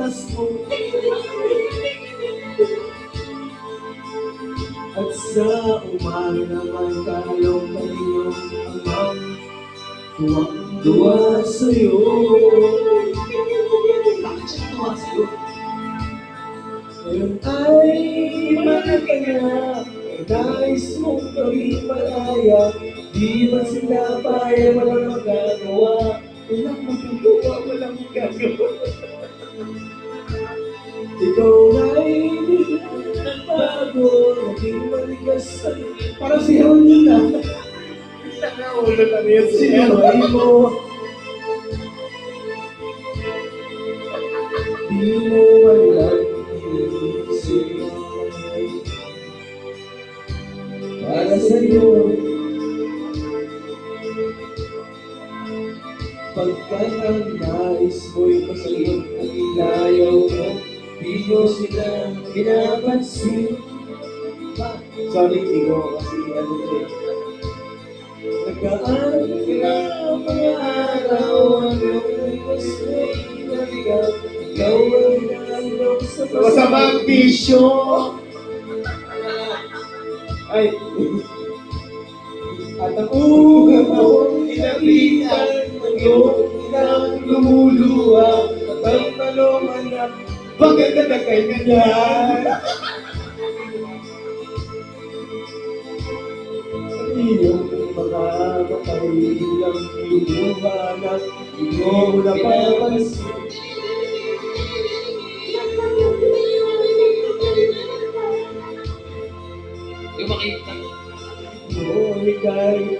gatas mo. At sa umaga naman kalong pa iyong amang tuwang-tuwa sa'yo. Bakit siya tuwa sa'yo? Ngayon ay malaga na, nais mong gawing malaya. Di ba sila paya, walang magagawa. Walang magagawa, walang magagawa. Ikaw ay biglang nagbago, naging maligas sa'yo. Parang si Ron yun na. Nakaulo lang yun siya. Sinaway mo. Di mo walang inisip para sa'yo. Pagkat ang nais mo'y masagot ang ilayaw mo, di mo sila pinapansin. Sorry, Igo, kasi ano eh. Nagkaan ka mga araw, hanggang bukas mo'y naligaw. Ikaw ay nalaw sa Masamang bisyo! Ay, at ang unang inabitan ng iyong inang lumuluha. At ang talungan na bakit ka na kay ganyan? Ang iyong mga makailang lumuha na di mo napapansin. Yung makita. Noong ika'y